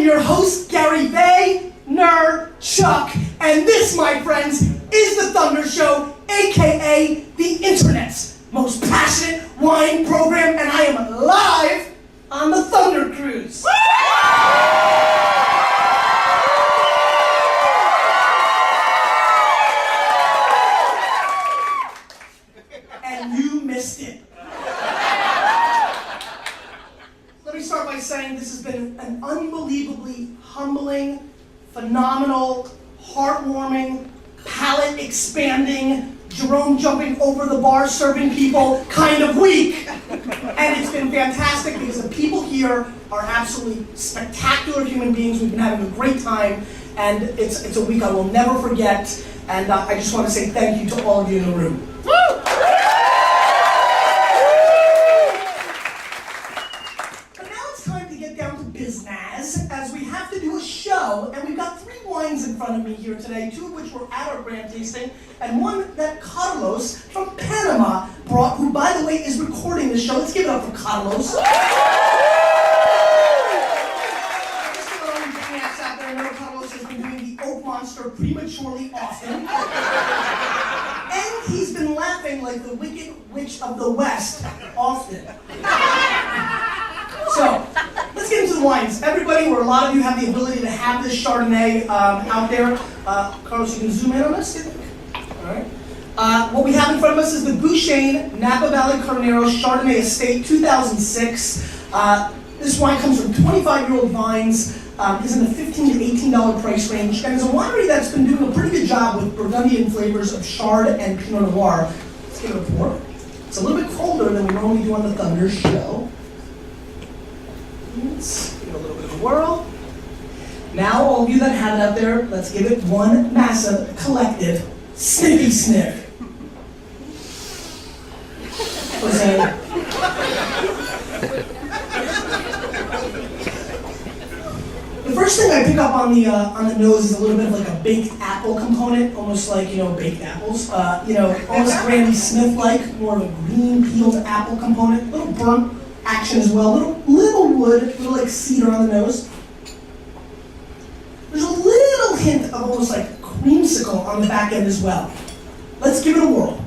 your host, Gary Chuck, and this, my friends, is the Thunder Show, aka the Internet's most passionate wine program, and I am live on the Thunder Cruise. And you missed it. Let me start by saying this has been an unbelievably humbling, phenomenal, heartwarming, palate-expanding, Jerome jumping over the bar serving people kind of week. And it's been fantastic because the people here are absolutely spectacular human beings. We've been having a great time, and it's a week I will never forget. And I just want to say thank you to all of you in the room. Business, as we have to do a show, and we've got 3 wines in front of me here today, 2 of which were at our brand tasting, and one that Carlos from Panama brought, who, by the way, is recording the show. Let's give it up for Carlos. Just for all you maniacs out there, I know Carlos has been doing the Oak Monster prematurely often. And he's been laughing like the Wicked Witch of the West often. So, let's get into the wines. Everybody, or a lot of you have the ability to have this Chardonnay out there. Carlos, you can zoom in on this? All right. What we have in front of us is the Bouchain Napa Valley Carnero Chardonnay Estate 2006. This wine comes from 25-year-old vines, is in the $15 to $18 price range, and is a winery that's been doing a pretty good job with Burgundian flavors of Chard and Pinot Noir. Let's give it a pour. It's a little bit colder than we normally do on the Thunder Show. Let's give it a little bit of a whirl. Now, all of you that have it out there, let's give it one massive, collective, sniffy sniff. The first thing I pick up on the nose is a little bit of like a baked apple component, almost like, baked apples. Almost Granny Smith-like, more of a green peeled apple component, a little burnt action as well, little wood, a little like cedar on the nose. There's a little hint of almost like creamsicle on the back end as well. Let's give it a whirl.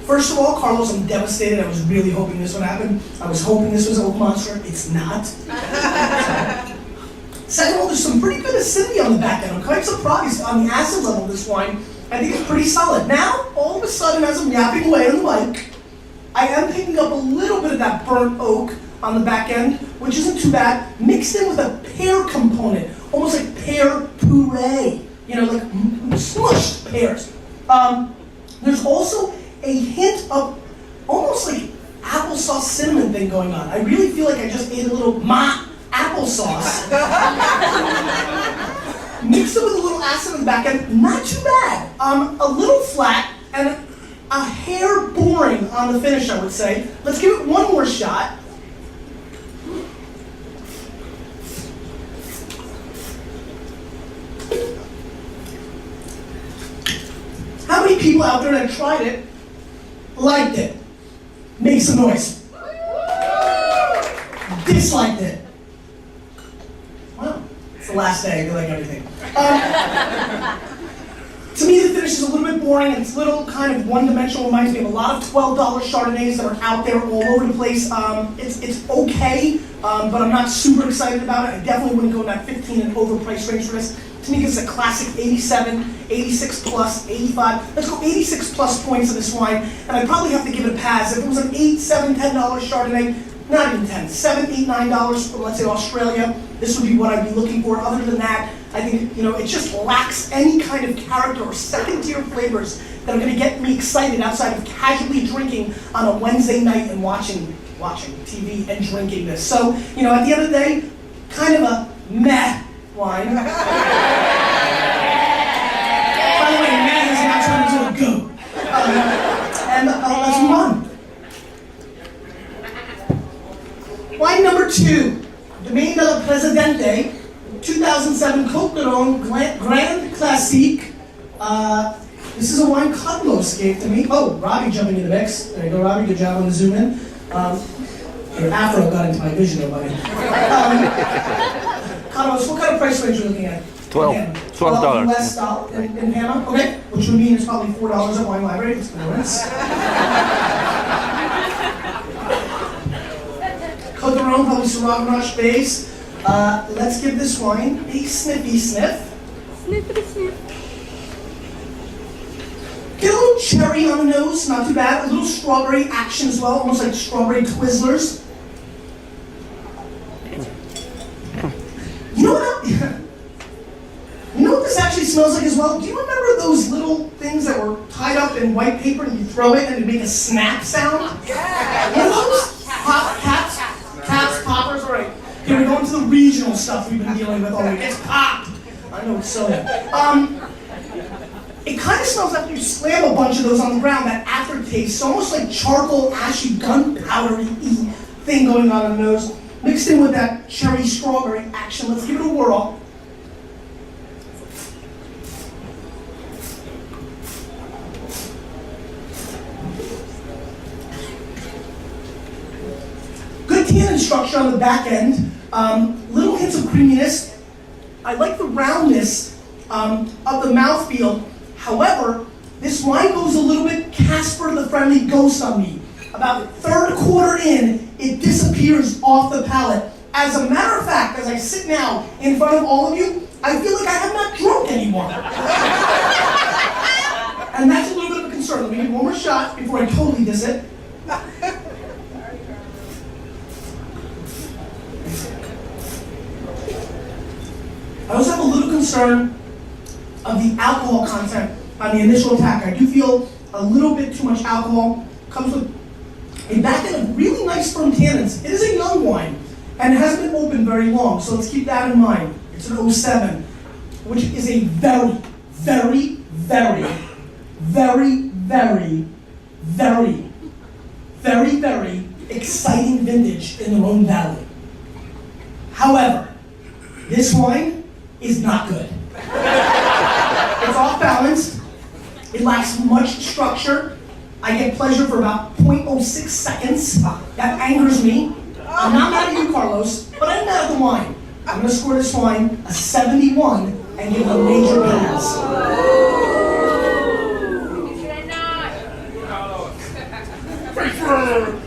First of all, Carlos, I'm devastated. I was really hoping this would happen. I was hoping this was Oak Monster. It's not. Second of all, there's some pretty good acidity on the back end. I'm quite surprised on the acid level of this wine. I think it's pretty solid. Now, all of a sudden, as I'm yapping away on the mic, I am picking up a little bit of that burnt oak on the back end, which isn't too bad, mixed in with a pear component, almost like pear puree, like smushed pears. There's also a hint of almost like applesauce cinnamon thing going on. I really feel like I just ate a little applesauce. Mixed it with a little acid on the back end, not too bad. A little flat and a hair boring on the finish, I would say. Let's give it one more shot. How many people out there that tried it liked it? Make some noise. Disliked it. Well, it's the last day. I feel like everything. To me, the finish is a little bit boring. It's a little kind of one-dimensional. Reminds me of a lot of $12 Chardonnays that are out there all over the place. It's okay, but I'm not super excited about it. I definitely wouldn't go in that 15 and over price range for this. To me, it's a classic 87, 86 plus, 85. Let's go 86 plus points of this wine, and I'd probably have to give it a pass. If it was an $8, $7, $10 Chardonnay, not even 10, $7, $8, $9 from, let's say, Australia, this would be what I'd be looking for. Other than that, I think, it just lacks any kind of character or second-tier flavors that are going to get me excited outside of casually drinking on a Wednesday night and watching TV and drinking this. So, at the end of the day, kind of a meh wine. By the way, meh has now turned into a goo. And let's move on. Wine number 2, Domaine del Presidente, 2000. 2007 Coquelin Grand Classique. This is a wine Carlos gave to me. Oh, Robbie jumping in the mix. There you go, Robbie. Good job on the zoom in. Your afro got into my vision, though, buddy. Carlos, what kind of price range are you looking at? $12. US in Hannah? Okay, which would mean it's probably $4 at Wine Library. It's Cote de Rome, probably Syrah Grenache base. Let's give this wine a sniffy sniff. Sniffity sniff. Get a little cherry on the nose, not too bad. A little strawberry action as well, almost like strawberry Twizzlers. You know what this actually smells like as well? Do you remember those little things that were tied up in white paper and you throw it and it make a snap sound? Yeah. What are those? Caps, poppers, all right. Here we go into the regional stuff we've been dealing with all week. It's pop. I know it's soda. It kind of smells after you slam a bunch of those on the ground, that aftertaste, almost like charcoal, ashy, gunpowdery thing going on in the nose, mixed in with that cherry strawberry action. Let's give it a whirl. Good tannin structure on the back end, little hints of creaminess. I like the roundness of the mouthfeel. However, this wine goes a little bit Casper the Friendly Ghost on me. About third quarter in, it disappears off the palate. As a matter of fact, as I sit now in front of all of you, I feel like I have not drunk anymore. And that's a little bit of a concern. Let me give one more shot before I totally diss it. I also have a little concern of the alcohol content on the initial attack. I do feel a little bit too much alcohol. Comes with a back end of really nice firm tannins. It is a young wine, and it hasn't been open very long, so let's keep that in mind. It's an 07, which is a very, very, very, very, very, very, very, very exciting vintage in the Rhone Valley. However, this wine is not good. It's off balanced. It lacks much structure. I get pleasure for about 0.06 seconds. That angers me. I'm not mad at you, Carlos, but I'm mad at the wine. I'm going to score this wine a 71 and give it a major pass.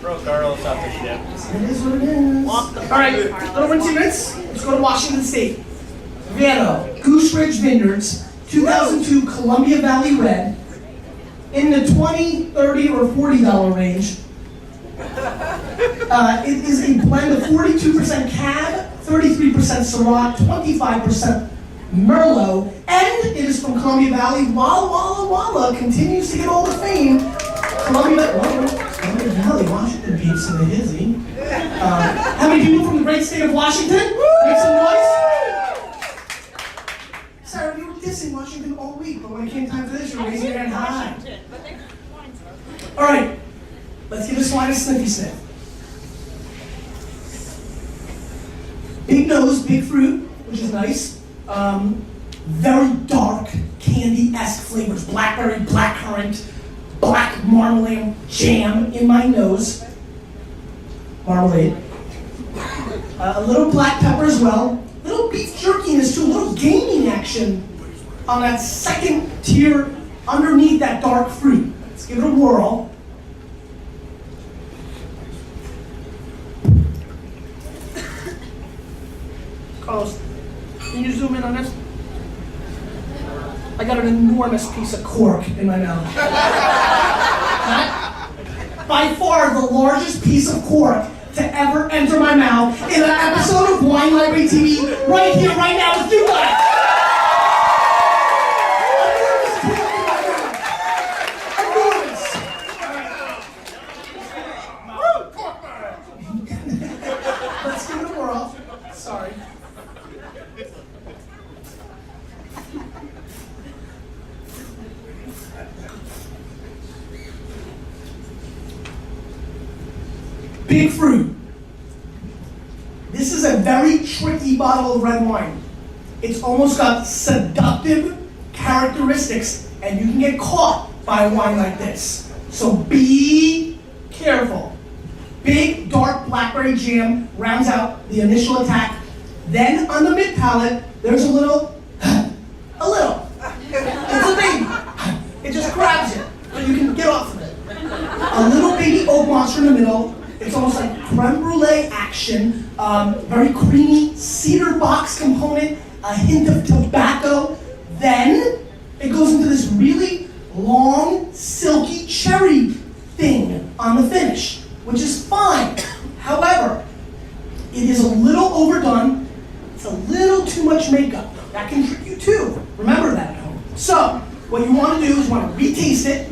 Throw Carlos off the ship. It is what it is. All right, little rinsey rinse. Let's go to Washington State. Vero, Goose Ridge Vineyards, 2002 Columbia Valley Red, in the $20, $30, or $40 range. It is a blend of 42% Cab, 33% Syrah, 25% Merlot, and it is from Columbia Valley. Walla Walla continues to get all the fame. Columbia Valley, Washington beats in the hizzy. How many people from the great state of Washington? Make some noise. Sarah, you were dissing Washington all week, but when it came time for this, you were raising your hand high. All right, let's give this wine a sniffy sniff. Big nose, big fruit, which is nice. Very dark, candy-esque flavors. Blackberry, blackcurrant, black marmalade jam in my nose. Marmalade. A little black pepper as well. Little beef jerkiness too, a little gaming action on that second tier underneath that dark fruit. Let's give it a whirl. Carlos, can you zoom in on this? I got an enormous piece of cork in my mouth. By far the largest piece of cork to ever enter my mouth in an episode of Wine Library TV, right here, right now with you guys. Enormous. Let's give it a whirl. Sorry. Big fruit. This is a very tricky bottle of red wine. It's almost got seductive characteristics, and you can get caught by a wine like this. So be careful. Big, dark blackberry jam rounds out the initial attack. Then on the mid palate, there's a little. It's a baby. It just grabs it, but you can get off of it. A little baby oak monster in the middle. It's almost like creme brulee action. Very creamy cedar box component. A hint of tobacco. Then it goes into this really long, silky cherry thing on the finish, which is fine. However, it is a little overdone. It's a little too much makeup. That can trick you too. Remember that at home. So, what you want to do is you want to retaste it.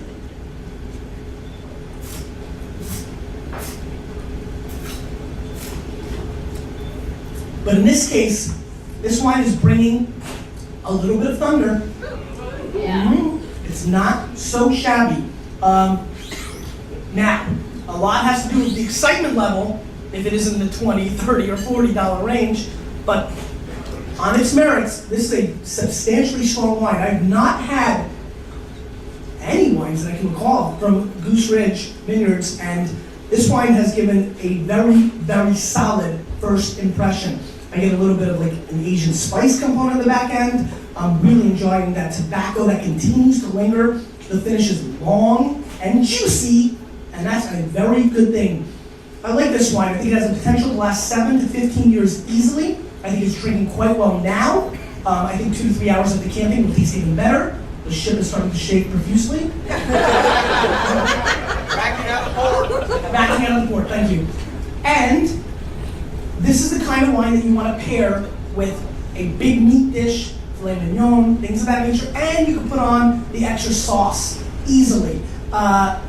But in this case, this wine is bringing a little bit of thunder. Yeah. It's not so shabby. Now, a lot has to do with the excitement level, if it is in the $20, $30, or $40 range, but on its merits, this is a substantially strong wine. I have not had any wines that I can recall from Goose Ridge Vineyards, and this wine has given a very, very solid first impression. I get a little bit of like an Asian spice component in the back end. I'm really enjoying that tobacco that continues to linger. The finish is long and juicy, and that's a very good thing. I like this wine. I think it has the potential to last 7 to 15 years easily. I think it's drinking quite well now. I think 2 to 3 hours of decanting will taste even better. The ship is starting to shake profusely. Backing out the port. Backing out of the port, thank you. And this is the kind of wine that you want to pair with a big meat dish, filet mignon, things of that nature, and you can put on the extra sauce easily. I'm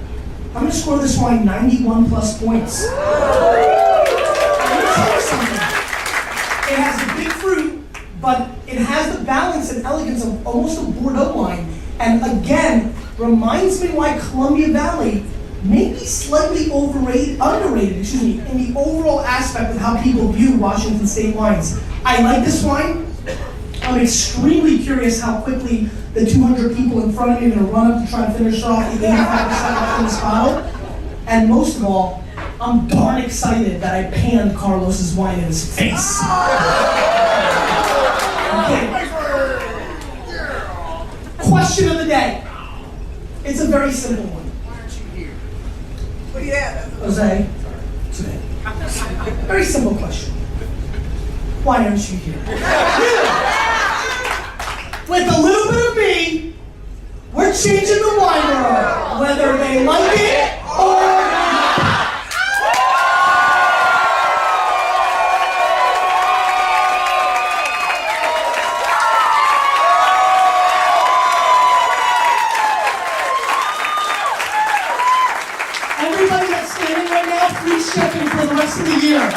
going to score this wine 91 plus points. I'm going to tell you something. It has the big fruit, but it has the balance and elegance of almost a Bordeaux wine. And again, reminds me why Columbia Valley may be slightly underrated, in the overall aspect of how people view Washington State wines. I like this wine. I'm extremely curious how quickly the 200 people in front of me are going to run up to try to finish off the 85% left in this bottle. And most of all, I'm darn excited that I panned Carlos's wine in his face. Okay. Question of the day. It's a very simple one. Why aren't you here? Well, yeah. Jose, today. Very simple question. Why aren't you here? With a little bit of me, we're changing the wine world, whether they like it or not. Everybody that's standing right now, free shipping for the rest of the year.